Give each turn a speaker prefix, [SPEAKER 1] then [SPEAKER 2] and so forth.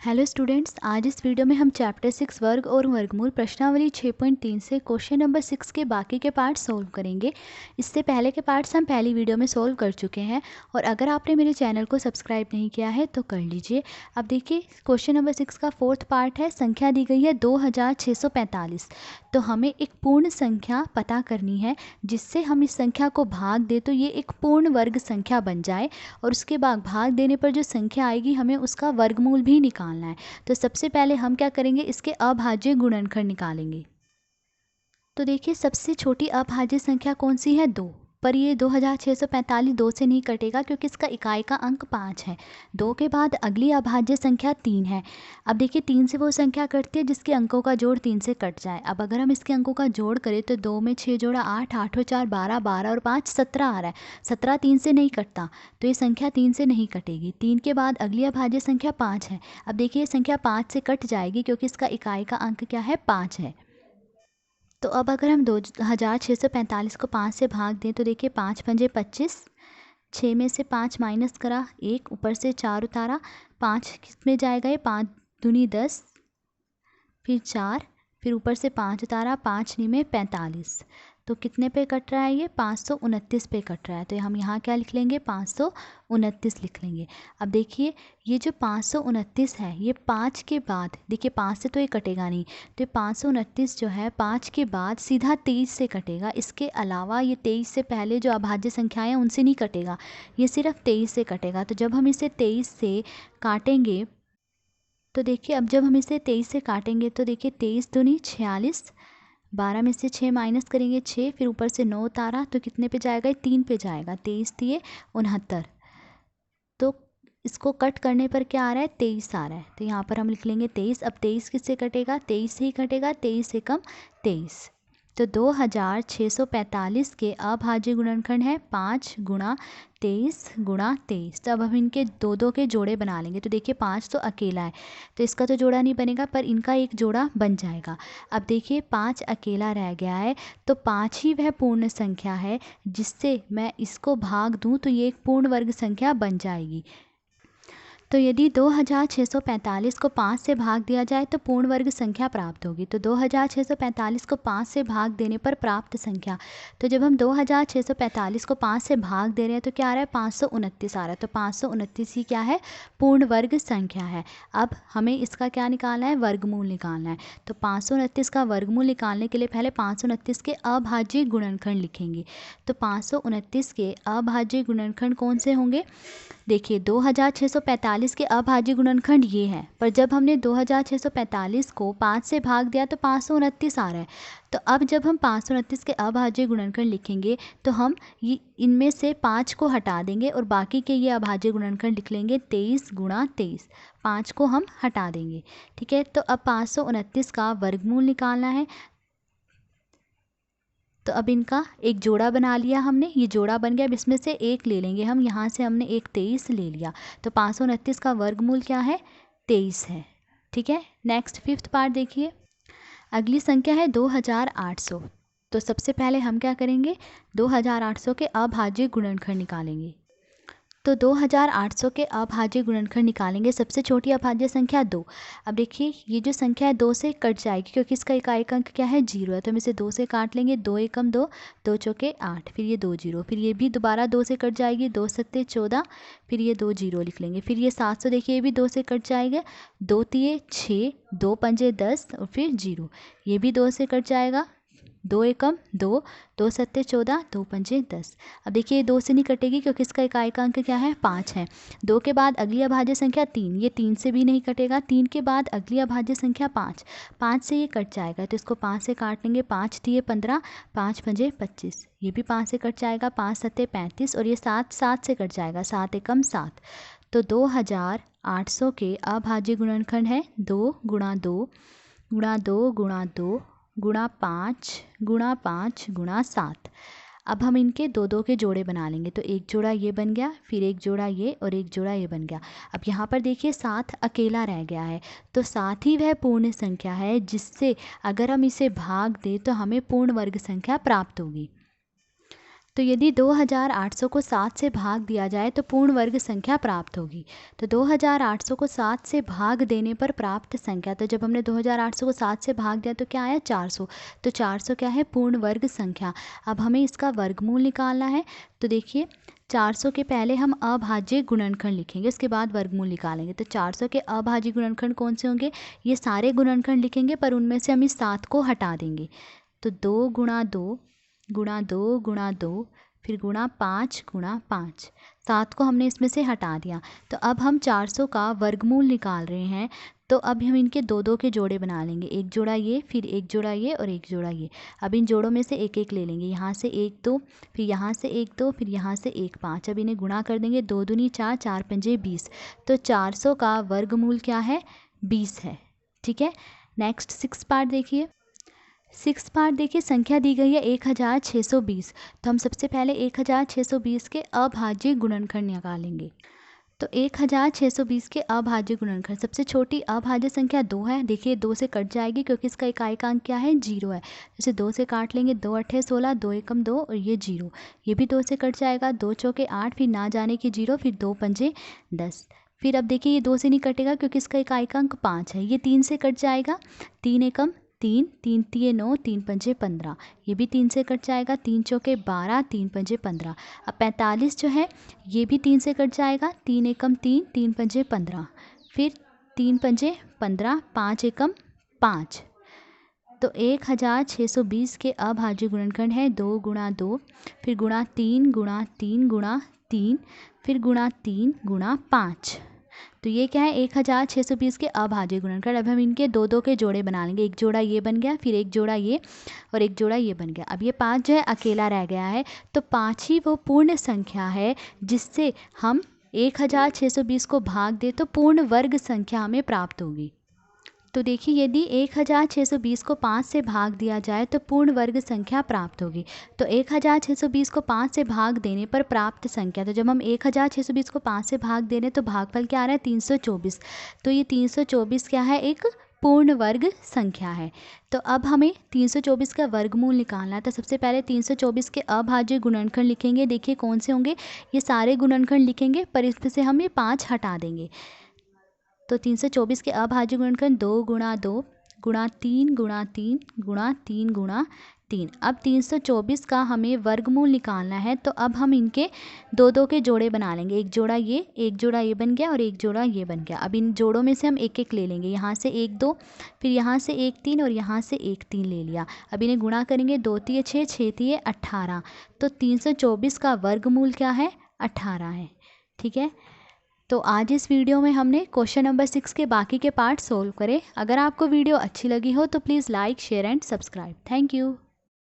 [SPEAKER 1] Hello students, आज इस video में हम चैप्टर 6 वर्ग और वर्गमूल प्रश्नावली 6.3 से क्वेश्चन नंबर 6 के बाकी के पार्ट सोल्व करेंगे। इससे पहले के पार्ट्स हम पहली वीडियो में सोल्व कर चुके हैं और अगर आपने मेरे चैनल को सब्सक्राइब नहीं किया है तो कर लीजिए। अब देखिए क्वेश्चन नंबर 6 का फोर्थ पार्ट है। संख्या दी गई है 2645। तो हमें एक पूर्ण संख्या पता करनी है जिससे हम इस संख्या को भाग दे तो ये एक पूर्ण वर्ग संख्या बन जाए और उसके बाद भाग देने पर जो संख्या आएगी हमें उसका वर्गमूल भी निकालना है। तो सबसे पहले हम क्या करेंगे, इसके अभाज्य गुणनखंड निकालेंगे। तो देखिए सबसे छोटी अभाज्य संख्या कौन सी है, 2। पर ये 2645 2 से नहीं कटेगा क्योंकि इसका इकाई का अंक 5 है। 2 के बाद अगली अभाज्य संख्या 3 है। अब देखिए 3 से वो संख्या कटती है जिसके अंकों का जोड़ 3 से कट जाए। अब अगर हम इसके अंकों का जोड़ करें तो 2 में 6 जोड़ा 8, 8 और 4 12, 12 और 5 17 आ रहा है। 17 3 से नहीं कटता तो ये संख्या 3 से नहीं कटेगी। 3 के बाद अगली अभाज्य संख्या 5 है। अब देखिए ये संख्या 5 से कट जाएगी क्योंकि इसका इकाई का अंक क्या है, 5 है। तो अब अगर हम 2645 को 5 से भाग दें तो देखिए 5 पंजे 25, 6 में से 5 माइनस करा, 1 ऊपर से 4 उतारा, 5 किस में जाएगा, ये 5 दूनी 10, फिर 4, फिर ऊपर से 5 उतारा, 5 नी में 45। तो कितने पे कट रहा है, ये 529 पे कट रहा है। तो हम यहाँ क्या लिख लेंगे, 529 लिख लेंगे। अब देखिए ये जो 529 है ये 5 के बाद, देखिए 5 से तो ये कटेगा नहीं, तो ये 529 जो है 5 के बाद सीधा 23 से कटेगा। इसके अलावा ये 23 से पहले जो अभाज्य संख्याएं हैं उनसे नहीं कटेगा, ये सिर्फ 23 से कटेगा। तो जब हम इसे 23 से काटेंगे तो देखिए अब जब हम इसे 23 से काटेंगे तो देखिए 23 दूनी 46, 12 में से 6 माइनस करेंगे 6, फिर ऊपर से 9 उतारा तो कितने पे जाएगा, 3 पे जाएगा। 23 दिए 69। तो इसको कट करने पर क्या आ रहा है, 23 आ रहा है। तो यहाँ पर हम लिख लेंगे 23। अब 23 किससे कटेगा, 23 से ही कटेगा, 23 से कम 23। तो 2645 के अभाज्य गुणनखंड है 5 गुणा 23 गुणा 23। तो अब हम इनके दो दो के जोड़े बना लेंगे। तो देखिए 5 तो अकेला है तो इसका तो जोड़ा नहीं बनेगा पर इनका एक जोड़ा बन जाएगा। अब देखिए 5 अकेला रह गया है तो 5 ही वह पूर्ण संख्या है जिससे मैं इसको भाग दूं तो ये एक पूर्ण वर्ग संख्या बन जाएगी। तो यदि 2645 को 5 से भाग दिया जाए तो पूर्ण वर्ग संख्या प्राप्त होगी। तो 2645 को 5 से भाग देने पर प्राप्त संख्या, तो जब हम 2645 को 5 से भाग दे रहे हैं तो क्या आ रहा है, 529 आ रहा है। तो 529 ही क्या है, पूर्ण वर्ग संख्या है। अब हमें इसका क्या निकालना है, वर्गमूल निकालना है। तो 529 का वर्गमूल निकालने के लिए पहले 529 के अभाज्य गुणनखंड लिखेंगे। तो 529 के अभाज्य गुणनखंड कौन से होंगे, देखिए 2645 के अभाज्य गुणनखंड ये है, पर जब हमने 2645 को 5 से भाग दिया तो 529 आ रहा है। तो अब जब हम 529 के अभाज्य गुणनखंड लिखेंगे तो हम ये इनमें से 5 को हटा देंगे और बाकी के ये अभाज्य गुणनखंड लिख लेंगे 23 गुणा 23। 5 को हम हटा देंगे, ठीक है। तो अब 529 का वर्गमूल निकालना है। तो अब इनका एक जोड़ा बना लिया हमने, ये जोड़ा बन गया। अब इसमें से एक ले लेंगे हम, यहाँ से हमने एक 23 ले लिया। तो 529 का वर्गमूल क्या है, 23 है, ठीक है। नेक्स्ट फिफ्थ पार्ट देखिए, अगली संख्या है 2800। तो सबसे पहले हम क्या करेंगे, 2800 के अभाज्य गुणनखंड निकालेंगे। तो 2800 के अभाज्य गुणनखंड निकालेंगे। सबसे छोटी अभाज्य संख्या 2। अब देखिए ये जो संख्या है 2 से कट जाएगी क्योंकि इसका इकाई का अंक क्या है, 0 है। तो हम इसे 2 से काट लेंगे, 2 एकम 2, 2 चौके 8, फिर ये 2 जीरो, फिर ये भी दोबारा 2 से कट जाएगी, 2 सत्ते 14, फिर ये 2 जीरो लिख लेंगे। फिर ये 700 देखिए ये भी 2 से कट जाएगा, 2 तिये 6, 2 पंजे 10 और फिर 0, ये भी 2 से कट जाएगा, 2 एकम 2, 2 सत्ते 14, 2 पंजे 10। अब देखिए ये 2 से नहीं कटेगी क्योंकि इसका इकाई का अंक क्या है, 5 है। 2 के बाद अगली अभाज्य संख्या 3, ये 3 से भी नहीं कटेगा। 3 के बाद अगली अभाज्य संख्या 5, 5 से ये कट जाएगा तो इसको 5 से काट लेंगे, 5 तिये 15, 5 पंजे 25, ये भी 5 से कट जाएगा, 5 सत्ते 35 और ये 7 से कट जाएगा, 7 एकम 7। तो 2800 के अभाज्य गुणनखंड है 2 गुणा 2 गुणा 2 गुणा 2 गुणा 5 गुणा 5 गुणा 7। अब हम इनके दो दो के जोड़े बना लेंगे। तो एक जोड़ा ये बन गया, फिर एक जोड़ा ये और एक जोड़ा ये बन गया। अब यहाँ पर देखिए 7 अकेला रह गया है, तो 7 ही वह पूर्ण संख्या है जिससे अगर हम इसे भाग दें तो हमें पूर्ण वर्ग संख्या प्राप्त होगी। तो यदि 2800 को 7 से भाग दिया जाए तो पूर्ण वर्ग संख्या प्राप्त होगी। तो 2800 को 7 से भाग देने पर प्राप्त संख्या, तो जब हमने 2800 को 7 से भाग दिया तो क्या आया 400। तो 400 क्या है पूर्ण वर्ग संख्या। अब हमें इसका वर्गमूल निकालना है। तो देखिए 400 के पहले हम अभाज्य गुणनखंड लिखेंगे, उसके बाद वर्गमूल निकालेंगे। तो 400 के अभाज्य गुणनखंड कौन से होंगे, ये सारे गुणनखंड लिखेंगे पर उनमें से हम इस 7 को हटा देंगे। तो 2 गुणा 2 गुणा 2 गुणा 2 फिर गुणा 5 गुणा 5, 7 को हमने इसमें से हटा दिया। तो अब हम 400 का वर्गमूल निकाल रहे हैं। तो अब हम इनके दो दो के जोड़े बना लेंगे, एक जोड़ा ये, फिर एक जोड़ा ये और एक जोड़ा ये। अब इन जोड़ों में से एक एक ले लेंगे, यहाँ से 1 2, फिर यहाँ से 1 2, फिर यहाँ से 1 5। अब इन्हें गुणा कर देंगे, 2 दूनी 4, 4 पंजे 20। तो 400 का वर्गमूल क्या है 20 है। ठीक है, नेक्स्ट 6 पार्ट देखिए। 6 पार्ट देखिए, संख्या दी गई है 1620। तो हम सबसे पहले 1620 के अभाज्य गुणनखंड निकालेंगे। तो 1620 के अभाज्य गुणनखंड, सबसे छोटी अभाज्य संख्या 2 है। देखिए 2 से कट जाएगी क्योंकि इसका इकाइकांक क्या है 0 है। जैसे 2 से काट लेंगे, 2 8 16, 2 एकम 2 और ये 0, ये भी 2 से कट जाएगा। 2 चौके 8, फिर ना जाने की 0, फिर 2 पंजे 10। फिर अब देखिए ये 2 से नहीं कटेगा क्योंकि इसका इकाइकांक 5 है। ये 3 से कट जाएगा, 3 एकम 3, 3 तिये 9, 3 पंजे 15, ये भी 3 से कट जाएगा। 3 चौके 12, 3 पंजे 15। अब 45 जो है ये भी 3 से कट जाएगा, 3 एकम 3, 3 पंजे 15, फिर 3 पंजे 15, 5 एकम 5। तो 1620 के अभाज्य गुणनखंड है 2 गुणा 2, फिर गुणा 3 गुणा 3 गुणा 3, फिर गुणा 3 गुणा 5। तो ये क्या है 1620 के अभाज्य गुणनखंड। अब हम इनके दो दो के जोड़े बना लेंगे, एक जोड़ा ये बन गया, फिर एक जोड़ा ये और एक जोड़ा ये बन गया। अब ये 5 जो है अकेला रह गया है। तो 5 ही वो पूर्ण संख्या है जिससे हम 1620 को भाग दे तो पूर्ण वर्ग संख्या हमें प्राप्त होगी। तो देखिए यदि 1620 को 5 से भाग दिया जाए तो पूर्ण वर्ग संख्या प्राप्त होगी। तो 1620 को 5 से भाग देने पर प्राप्त संख्या, तो जब हम 1620 को 5 से भाग दे रहे हैं तो भागफल क्या आ रहा है 324। तो ये 324 क्या है एक पूर्ण वर्ग संख्या है। तो अब हमें 324 का वर्गमूल निकालना है। तो सबसे पहले 324 के अभाज्य गुणनखंड लिखेंगे। देखिए कौन से होंगे, ये सारे गुणनखंड लिखेंगे पर इसमें से हम ये 5 हटा देंगे। तो 324 के अभाज्य गुणनखंड 2 गुणा 2 गुणा 3 गुणा 3 गुणा 3 गुणा 3। अब 324 का हमें वर्गमूल निकालना है। तो अब हम इनके दो दो के जोड़े बना लेंगे, एक जोड़ा ये बन गया और एक जोड़ा ये बन गया। अब इन जोड़ों में से हम एक एक ले लेंगे, यहाँ से 1 2, फिर यहाँ से 1 3 और यहाँ से 1 3 ले लिया। अब इन्हें गुणा करेंगे, 2 तिये 6, 6 तिये 18। तो 324 का वर्गमूल क्या है 18 है। ठीक है, तो आज इस वीडियो में हमने क्वेश्चन नंबर 6 के बाकी के पार्ट सोल्व करे। अगर आपको वीडियो अच्छी लगी हो तो please like share and subscribe. Thank you.